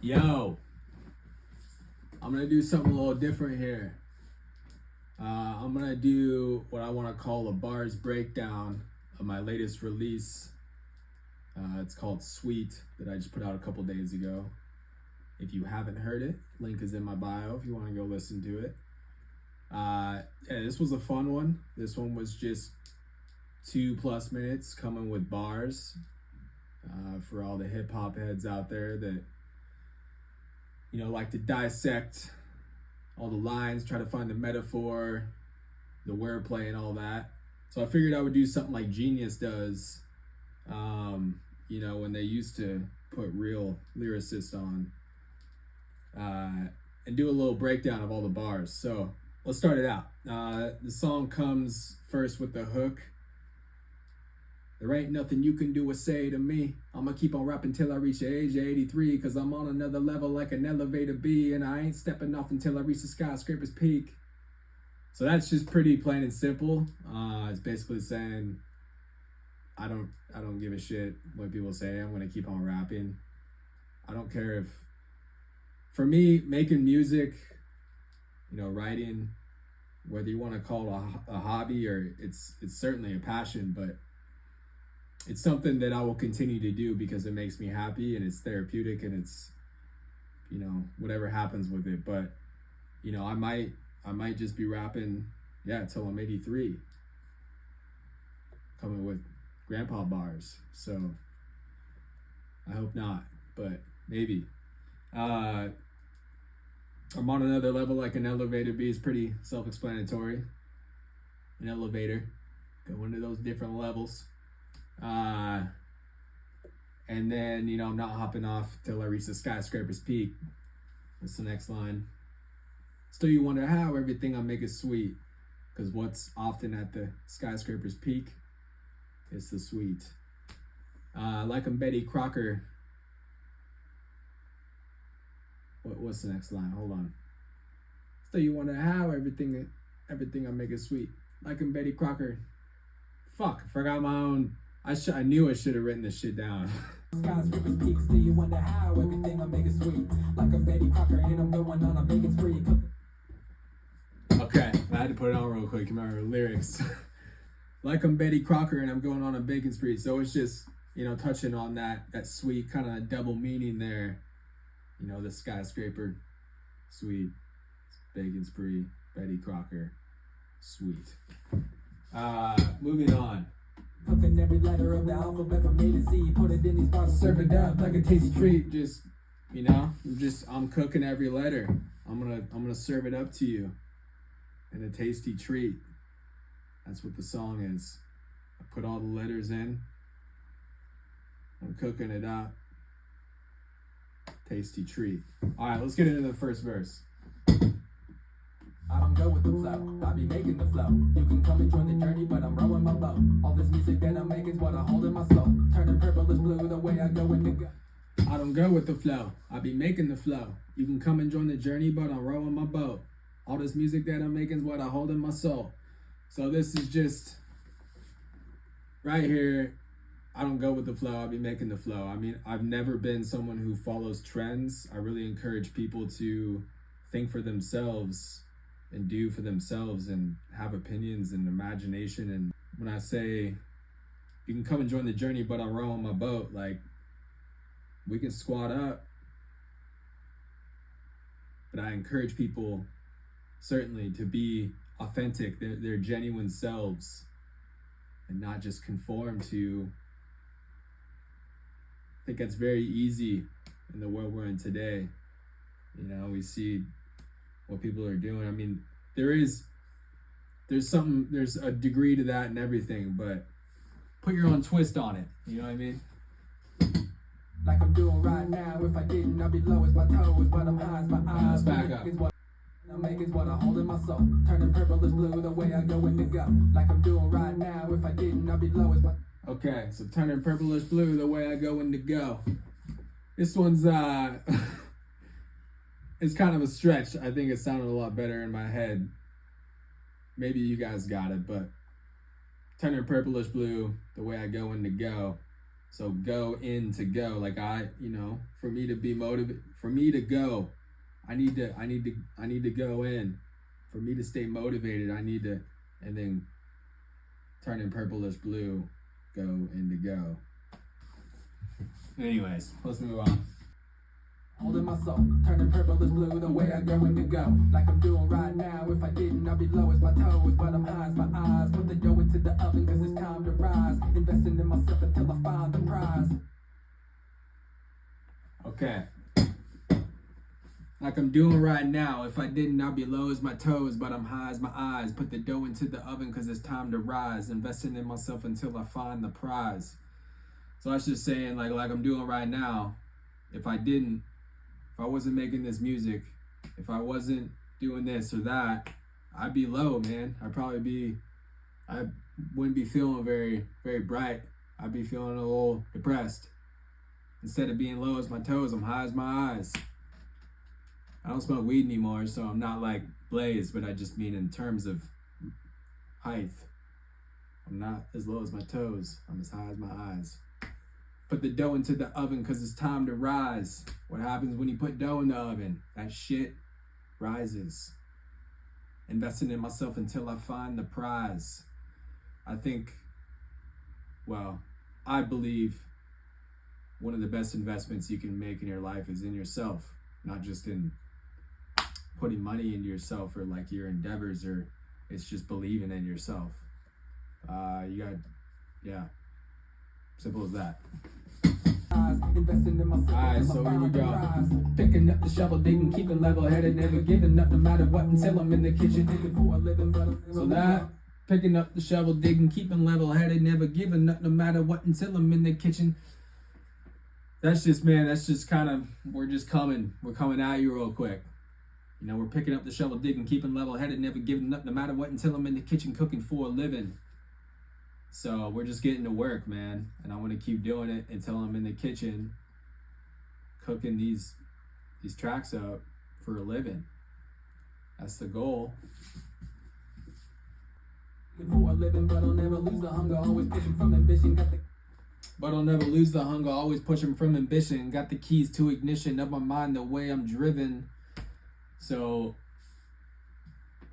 Yo, I'm gonna do something a little different here. I'm gonna do what I want to call a bars breakdown of my latest release. It's called Sweet, that I just put out a couple days ago. If you haven't heard it, link is in my bio if you want to go listen to it. Yeah, this was a fun one. This one was just 2+ minutes coming with bars for all the hip hop heads out there that like to dissect all the lines, try to find the metaphor, the wordplay, and all that. So I figured I would do something like Genius does, when they used to put real lyricists on, and do a little breakdown of all the bars. So let's start it out. The song comes first with the hook. There ain't nothing you can do or say to me. I'ma keep on rapping till I reach the age of 83, cause I'm on another level like an elevator B, and I ain't stepping off until I reach the skyscraper's peak. So that's just pretty plain and simple. It's basically saying I don't give a shit what people say. I'm gonna keep on rapping. I don't care if, for me, making music, writing, whether you want to call it a hobby or it's certainly a passion, but it's something that I will continue to do because it makes me happy and it's therapeutic and it's, whatever happens with it. But, I might just be rapping, till I'm 83, coming with grandpa bars. So I hope not, but maybe. I'm on another level like an elevator B is pretty self-explanatory. An elevator, go into those different levels. And then, I'm not hopping off till I reach the skyscraper's peak. What's the next line? Still you wonder how everything I make is sweet, because what's often at the skyscraper's peak is the sweet. Like I'm Betty Crocker. What's the next line? Hold on. Still you wonder how everything I make is sweet. Like I'm Betty Crocker. Fuck, I forgot my own. I knew I should have written this shit down. Skyscraper's peaks, do you wonder how everything I make is sweet? Like a Betty Crocker and I'm going on a bacon spree. Okay, I had to put it on real quick. Remember the lyrics. Like I'm Betty Crocker and I'm going on a bacon spree. So it's just, touching on that sweet kind of double meaning there. The skyscraper, sweet, bacon spree, Betty Crocker, sweet. Moving on. Cooking every letter of the alphabet from A to Z. Put it in these bars, serve it up like a tasty treat. Just, I'm cooking every letter. I'm gonna serve it up to you in a tasty treat. That's what the song is. I put all the letters in. I'm cooking it up. Tasty treat. All right, let's get into the first verse. I don't go with the flow, I be making the flow. You can come and join the journey, but I'm rowing my boat. All this music that I make is what I hold in my soul. Turning purple is blue the way I go in the go. I don't go with the flow, I be making the flow. You can come and join the journey, but I'm rowing my boat. All this music that I'm making is what I hold in my soul. So this is just, right here, I don't go with the flow, I be making the flow. I mean, I've never been someone who follows trends. I really encourage people to think for themselves and do for themselves and have opinions and imagination. And when I say you can come and join the journey, but I'm rowing my boat, like, we can squat up. But I encourage people certainly to be authentic, their genuine selves, and not just conform to. I think that's very easy in the world we're in today. We see what people are doing. I mean, there's a degree to that and everything, but put your own twist on it. You know what I mean? Like I'm doing right now. If I didn't, I'd be low as my toes, but I'm high as my eyes. Back up. Is what I make is what I hold in my soul. Turning purple is blue the way I go in the go. Like I'm doing right now. If I didn't, I'd be low as my. Okay, so turning purplish blue the way I go in the go. This one's it's kind of a stretch. I think it sounded a lot better in my head. Maybe you guys got it, but turning purplish blue the way I go in the go. So go in to go. Like for me to be motivated, for me to go, I need to go in. For me to stay motivated, I need to, and then turning purplish blue, go into go. Anyways, let's move on. Holding my soul, turning purple is blue, the way I go into go. Like I'm doing right now, if I didn't, I'd be low as my toes. But I'm high as my eyes, put the dough into the oven, cause it's time to rise. Investing in myself until I find the prize. Okay. Like I'm doing right now, if I didn't, I'd be low as my toes. But I'm high as my eyes, put the dough into the oven, cause it's time to rise. Investing in myself until I find the prize. So that's just saying, like I'm doing right now, if I wasn't making this music, if I wasn't doing this or that, I'd be low, man. I wouldn't be feeling very, very bright. I'd be feeling a little depressed. Instead of being low as my toes, I'm high as my eyes. I don't smoke weed anymore, so I'm not like Blaze, but I just mean in terms of height. I'm not as low as my toes. I'm as high as my eyes. Put the dough into the oven because it's time to rise. What happens when you put dough in the oven? That shit rises. Investing in myself until I find the prize. I believe one of the best investments you can make in your life is in yourself, not just in putting money into yourself or like your endeavors, or it's just believing in yourself. Simple as that. Alright, so here we go. Picking up the shovel, digging, keeping level headed, never giving up no matter what until I'm in the kitchen digging for a living. So that, picking up the shovel, digging, keeping level headed, never giving up no matter what until I'm in the kitchen. That's just kind of, we're coming at you real quick. We're picking up the shovel, digging, keeping level headed, never giving up no matter what until I'm in the kitchen cooking for a living. So we're just getting to work, man. And I want to keep doing it until I'm in the kitchen cooking these tracks up for a living. That's the goal. For a living, but I'll never lose the hunger, always pushing from ambition. But I'll never lose the hunger, always pushing from ambition. Got the keys to ignition of my mind, the way I'm driven. So,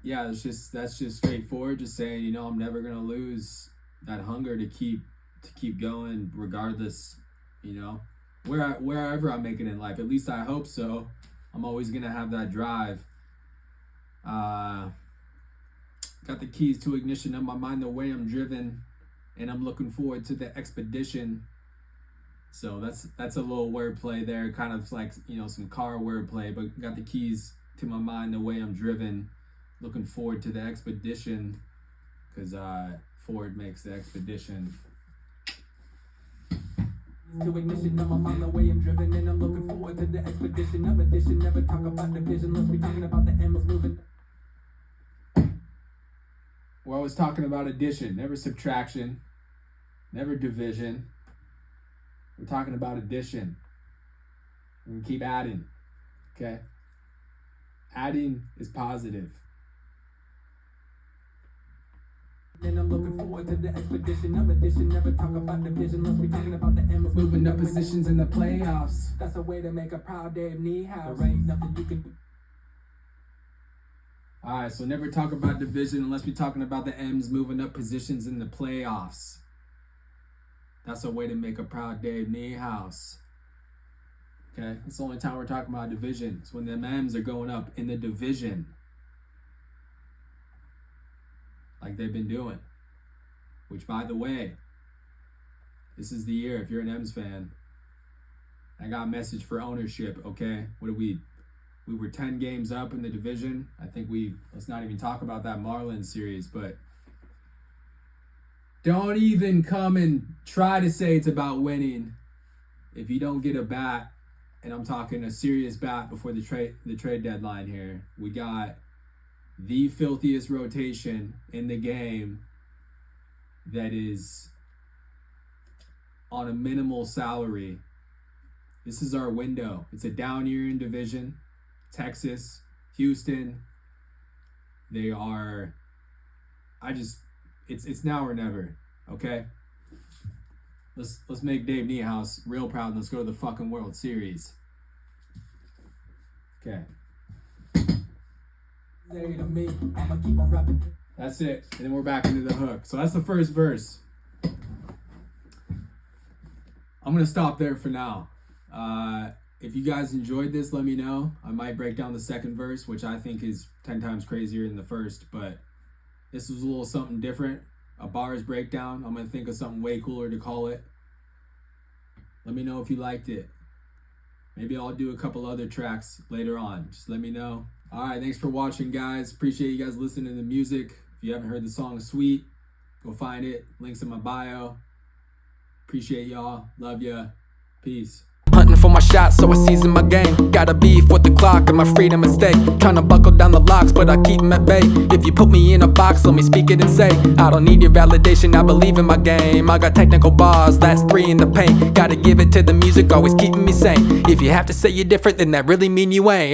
yeah, that's just straightforward. Just saying, I'm never gonna lose that hunger to keep going, regardless. Wherever I'm making it in life. At least I hope so. I'm always gonna have that drive. Got the keys to ignition of my mind, the way I'm driven. And I'm looking forward to the expedition. So that's a little wordplay there, kind of like some car wordplay, but got the keys to my mind, the way I'm driven. Looking forward to the expedition, because Ford makes the expedition. To ignition of my mind, the way I'm driven, and I'm looking forward to the expedition of addition. Never talk about division, let's be talking about the M's moving. We're always talking about addition, never subtraction, never division. We're talking about addition. We keep adding, okay? Adding is positive. And I'm looking forward to the expedition of addition. Never talk about division, let's be talking about the M's moving up positions in the playoffs. That's a way to make a proud Dave Niehaus. There ain't nothing you can do. Alright, so never talk about division unless we're talking about the M's moving up positions in the playoffs. That's a way to make a proud Dave Niehaus. Okay, that's the only time we're talking about division. It's when the M's are going up in the division. Like they've been doing. Which, by the way, this is the year, if you're an M's fan. I got a message for ownership, okay? We were 10 games up in the division. I think let's not even talk about that Marlins series, but don't even come and try to say it's about winning if you don't get a bat, and I'm talking a serious bat before the trade deadline here. We got the filthiest rotation in the game that is on a minimal salary. This is our window. It's a down year in division. Texas, Houston, they are, it's now or never, okay? Let's make Dave Niehaus real proud and let's go to the fucking World Series. Okay. Say to me, I'ma keep on rapping. That's it. And then we're back into the hook. So that's the first verse. I'm gonna stop there for now. If you guys enjoyed this, let me know. I might break down the second verse, which I think is 10 times crazier than the first, but this was a little something different. A bars breakdown. I'm gonna think of something way cooler to call it. Let me know if you liked it. Maybe I'll do a couple other tracks later on. Just let me know. All right, thanks for watching, guys. Appreciate you guys listening to the music. If you haven't heard the song Sweet, go find it. Links in my bio. Appreciate y'all. Love ya. Peace. Hunting for my shot, so I season my game. Got a beef with the clock and my freedom at stake. Tryna buckle down the locks, but I keep them at bay. If you put me in a box, let me speak it and say, I don't need your validation, I believe in my game. I got technical bars, that's 3 in the paint. Gotta give it to the music, always keeping me sane. If you have to say you're different, then that really mean you ain't,